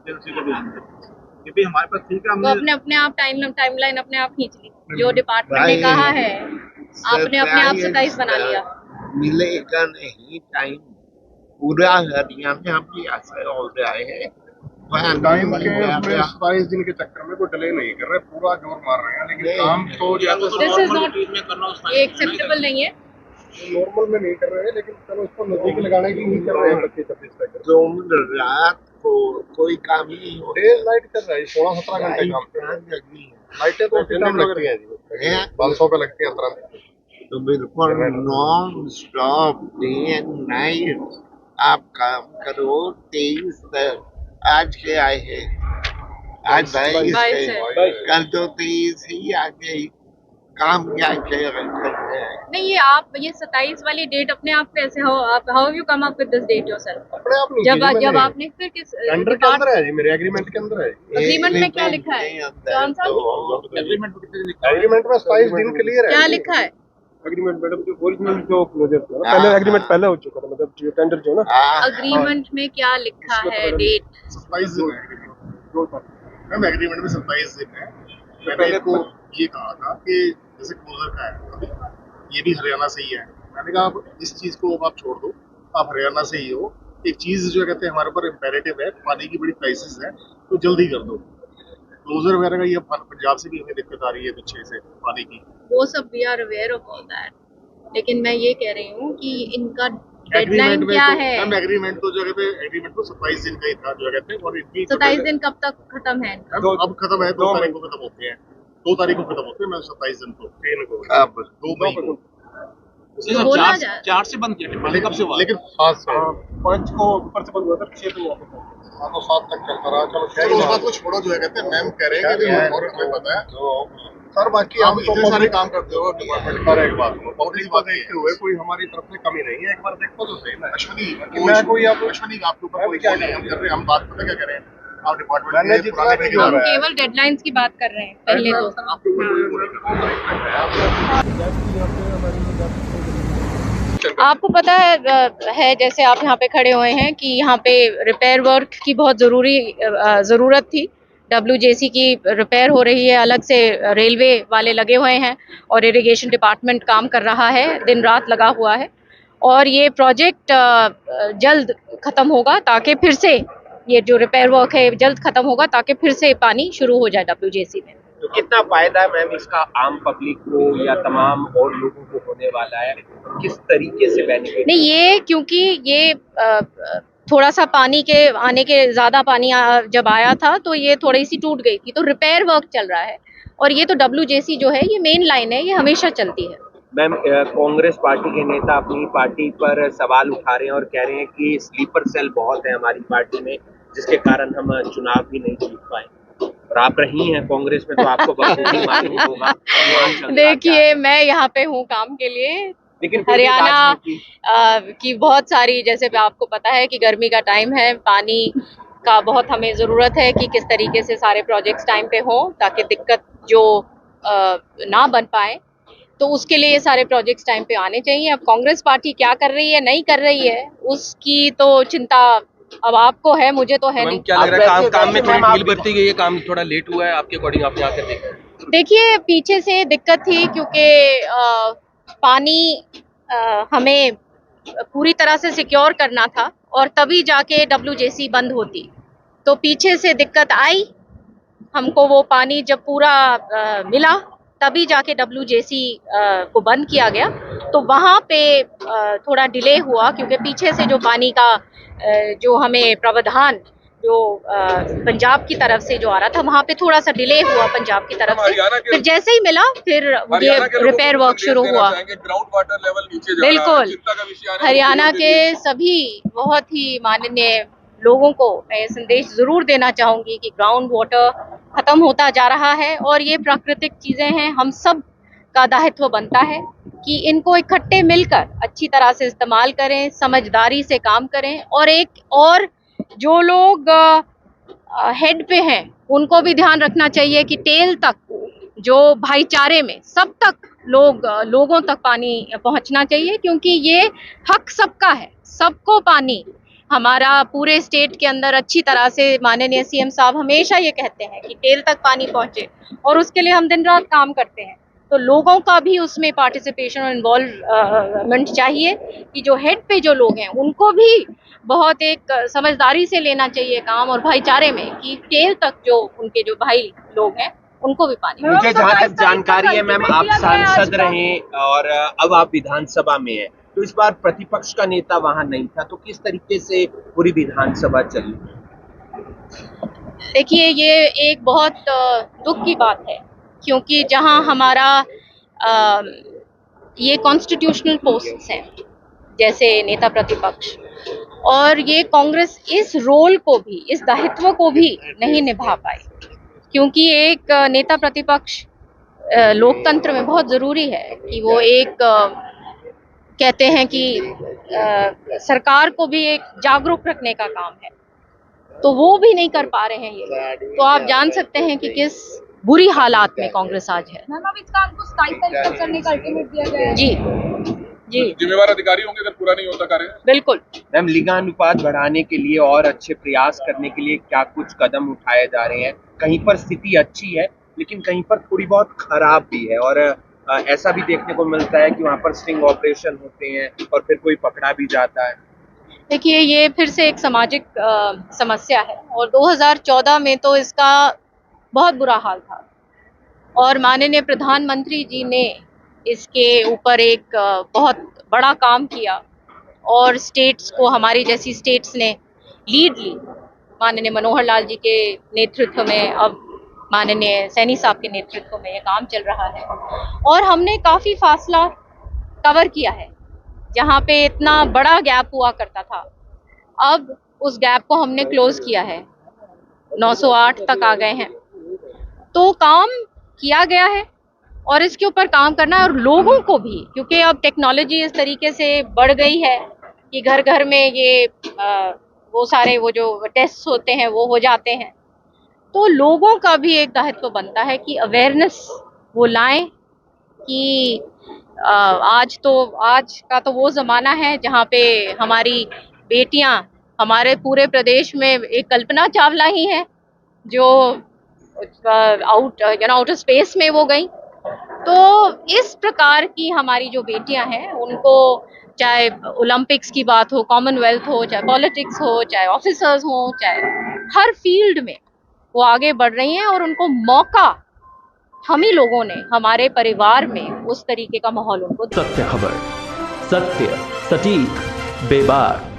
Agency को भेजेंगे, ये भी हमारे पास ठीक है। तो हमने अपने अपने आप टाइमलाइन अपने आप खींच ली, जो डिपार्टमेंट ने कहा है आपने अपने आप 27 बना लिया। मिलेगा नहीं टाइम, पूरा हरियाणा भी ऐसा हो रहा है। टाइम के उसमें 27 दिन के चक्कर में कोई डिले नहीं कर रहे, पूरा जोर मार रहे हैं, लेकिन काम तो दिस इज नॉट एक्सेप्टेबल नहीं है, नॉर्मल में नहीं कर रहे हैं, लेकिन चलो इसको नजदीक लगाने की ही कर रहे हैं 25-26 तक। तुम रात को कोई काम नहीं हो, डे नाइट कर रहा है, 16-17 घंटे काम कर रहे हैं। लाइटें तो उसी टाइम लगती हैं जी, 500 पे लगती है तुरंत। तो बिल्कुल non stop day and night आप काम करो। 23 तक आज के आए हैं, आज 22 है, कल तो 23 ही आ गई। काम क्या कर रहे हैं? नहीं ये आप ये 27 वाली डेट अपने आप कैसे हो, आप how you come up with this date yourself? अपने आप नहीं, जब आपने फिर किस टेंडर के अंदर है जी, मेरे एग्रीमेंट के अंदर है। एग्रीमेंट में क्या लिखा है? जॉन साहब एग्रीमेंट में 27 दिन क्लियर है। क्या लिखा है? एग्रीमेंट मैडम जो ओरिजिनल जो प्रोजेक्ट है ना, पहले एग्रीमेंट पहले हो चुका था, मतलब जो टेंडर जो ना अग्रीमेंट में क्या लिखा है डेट? 27 दिन है मैम, एग्रीमेंट में 27 दिन है। मैंने को ये कहा था कि जैसे क्लोजर का है अभी, ये भी हरियाणा से ही है। मैंने कहा आप इस चीज को आप छोड़ दो, आप हरियाणा से ही हो। एक चीज जो कहते हैं हमारे ऊपर इम्पेरेटिव है, पानी की बड़ी क्राइसिस है, तो जल्दी कर दो। क्लोजर वगैरह का ये पंजाब से भी हमें दिक्कत आ रही है पीछे से पानी की, वो सब we are aware of all that, लेकिन मैं ये कह रही हूँ कि इनका डेडलाइन क्या है? मैम एग्रीमेंट तो जो कहते हैं एग्रीमेंट तो 27 दिन का ही था जो कहते हैं, और इनकी 27 दिन कब तक खत्म है? अब खत्म है, 2 तारीख को खत्म होते हैं, 2 तारीख को खत्म होते हैं। मैं 27 दिन को 3 को अब 2 मई को बोला जाए 4 से बंद किया, पहले कब से हुआ? लेकिन 5 को ऊपर से बंद हुआ था, 6 को तो 7 तक चलता रहा। चलो उस बात को छोड़ो, जो है कहते हैं मैम कह रहे हैं कि और हमें पता है सर, बाकी आप इतने सारे काम करते हो डिपार्टमेंट पर, एक बात पब्लिक को देखते हुए कोई हमारी तरफ से कमी नहीं है। एक बार देखो तो सही ना अश्विनी, मैं कोई आप अश्विनी आपके ऊपर कोई क्या नहीं हम कर रहे, हम बात पता क्या करें, आप डिपार्टमेंट में हम केवल डेडलाइंस की बात कर रहे हैं पहले तो। आपको पता है जैसे आप यहाँ पे खड़े हुए हैं कि यहाँ पे रिपेयर वर्क की बहुत ज़रूरत थी। WJC की रिपेयर हो रही है, अलग से रेलवे वाले लगे हुए हैं और इरिगेशन डिपार्टमेंट काम कर रहा है, दिन रात लगा हुआ है। और ये प्रोजेक्ट जल्द ख़त्म होगा ताकि फिर से ये जो रिपेयर वर्क है जल्द ख़त्म होगा ताकि फिर से पानी शुरू हो जाए WJC में। तो कितना फायदा है मैम इसका आम पब्लिक को या तमाम और लोगों को होने वाला है, किस तरीके से बेनिफिट? नहीं ये क्योंकि ये थोड़ा सा पानी के आने के ज़्यादा पानी जब आया था तो ये थोड़ी सी टूट गई थी, तो रिपेयर वर्क चल रहा है। और ये तो WJC जो है ये मेन लाइन है, ये हमेशा चलती है। मैम कांग्रेस पार्टी के नेता अपनी पार्टी पर सवाल उठा रहे हैं और कह रहे हैं कि स्लीपर सेल बहुत है हमारी पार्टी में, जिसके कारण हम चुनाव भी नहीं जीत पाए। और आप रही हैं कांग्रेस में तो आपको बखूबी मालूम होगा। देखिए मैं यहाँ पे हूँ काम के लिए, लेकिन हरियाणा की बहुत सारी, जैसे आपको पता है कि गर्मी का टाइम है, पानी का बहुत हमें ज़रूरत है कि किस तरीके से सारे प्रोजेक्ट्स टाइम पे हों ताकि दिक्कत जो ना बन पाए, तो उसके लिए ये सारे प्रोजेक्ट्स टाइम पे आने चाहिए। अब कांग्रेस पार्टी क्या कर रही है नहीं कर रही है उसकी तो चिंता अब आपको है, मुझे तो है नहीं। क्या लग रहा है काम में थोड़ी ढील बरती गई है, काम थोड़ा लेट हुआ है आपके अकॉर्डिंग, आप यहाँ कर देखें? देखिए पीछे से दिक्कत थी क्योंकि पानी हमें पूरी तरह से सिक्योर करना था और तभी जाके WJC बंद होती, तो पीछे से दिक्कत आई हमको। वो पानी जब पूरा मिला तभी जाके WJC को बंद किया गया, तो वहाँ पे थोड़ा डिले हुआ क्योंकि पीछे से जो पानी का जो हमें प्रावधान जो पंजाब की तरफ से जो आ रहा था वहाँ पे थोड़ा सा डिले हुआ पंजाब की तरफ से। फिर जैसे ही मिला फिर ये रिपेयर वर्क शुरू हुआ। ग्राउंड वाटर लेवल नीचे जा बिल्कुल, हरियाणा के सभी बहुत ही माननीय लोगों को मैं ये संदेश ज़रूर देना चाहूँगी कि ग्राउंड वाटर ख़त्म होता जा रहा है और ये प्राकृतिक चीज़ें हैं, हम सब का दायित्व बनता है कि इनको इकट्ठे मिलकर अच्छी तरह से इस्तेमाल करें, समझदारी से काम करें। और जो लोग हेड पे हैं उनको भी ध्यान रखना चाहिए कि टेल तक जो भाईचारे में सब तक लोगों तक पानी पहुंचना चाहिए, क्योंकि ये हक सबका है, सबको पानी हमारा पूरे स्टेट के अंदर अच्छी तरह से माननीय सीएम साहब हमेशा ये कहते हैं कि टेल तक पानी पहुंचे, और उसके लिए हम दिन रात काम करते हैं। तो लोगों का भी उसमें पार्टिसिपेशन और इन्वॉल्वमेंट चाहिए कि जो हेड पे जो लोग हैं उनको भी बहुत एक समझदारी से लेना चाहिए काम, और भाईचारे में कि टेल तक जो उनके जो भाई लोग हैं उनको भी पानी। मुझे जहाँ तक जानकारी है मैम, आप सांसद रहे और अब आप विधानसभा में हैं, तो इस बार प्रतिपक्ष का नेता वहां नहीं था, तो किस तरीके से पूरी विधानसभा चली? देखिए, ये एक बहुत दुख की बात है, क्योंकि जहां हमारा ये कॉन्स्टिट्यूशनल पोस्ट्स हैं जैसे नेता प्रतिपक्ष, और ये कांग्रेस इस रोल को भी, इस दायित्व को भी नहीं निभा पाई, क्योंकि एक नेता प्रतिपक्ष लोकतंत्र में बहुत ज़रूरी है कि वो एक कहते हैं कि सरकार को भी एक जागरूक रखने का काम है, तो वो भी नहीं कर पा रहे हैं ये लोग। तो आप जान सकते हैं कि किस बुरी हालात में कांग्रेस आज है। मैम, अब इस काम को 27 तारीख तक करने का अल्टीमेट दिया गया है। जी जिम्मेवार अधिकारी होंगे अगर पूरा नहीं होता कार्य। बिल्कुल। मैम, लिंगानुपात बढ़ाने के लिए और अच्छे प्रयास करने के लिए क्या कुछ कदम उठाए जा रहे हैं? कहीं पर स्थिति अच्छी है लेकिन कहीं पर थोड़ी बहुत खराब भी है, और ऐसा भी देखने को मिलता है कि वहाँ पर स्टिंग ऑपरेशन होते हैं और फिर कोई पकड़ा भी जाता है। देखिए, ये फिर से एक सामाजिक समस्या है, और 2014 में तो इसका बहुत बुरा हाल था, और माननीय प्रधानमंत्री जी ने इसके ऊपर एक बहुत बड़ा काम किया, और स्टेट्स को, हमारी जैसी स्टेट्स ने लीड ली माननीय मनोहर लाल जी के नेतृत्व में। अब माननीय सैनी साहब के नेतृत्व में ये काम चल रहा है, और हमने काफ़ी फासला कवर किया है। जहाँ पे इतना बड़ा गैप हुआ करता था, अब उस गैप को हमने क्लोज किया है, 908 तक आ गए हैं। तो काम किया गया है, और इसके ऊपर काम करना है, और लोगों को भी, क्योंकि अब टेक्नोलॉजी इस तरीके से बढ़ गई है कि घर घर में ये वो सारे वो जो टेस्ट होते हैं वो हो जाते हैं। तो लोगों का भी एक दायित्व बनता है कि अवेयरनेस वो लाएं कि आज का तो वो ज़माना है जहाँ पे हमारी बेटियां, हमारे पूरे प्रदेश में एक कल्पना चावला ही है जो आउटर स्पेस में वो गई। तो इस प्रकार की हमारी जो बेटियां हैं उनको, चाहे ओलंपिक्स की बात हो, कॉमनवेल्थ हो, चाहे पॉलिटिक्स हो, चाहे ऑफिसर्स हो, चाहे हर फील्ड में वो आगे बढ़ रही हैं, और उनको मौका हम ही लोगों ने हमारे परिवार में उस तरीके का माहौल उनको। सत्य खबर, सत्य, सटीक, बेबाक।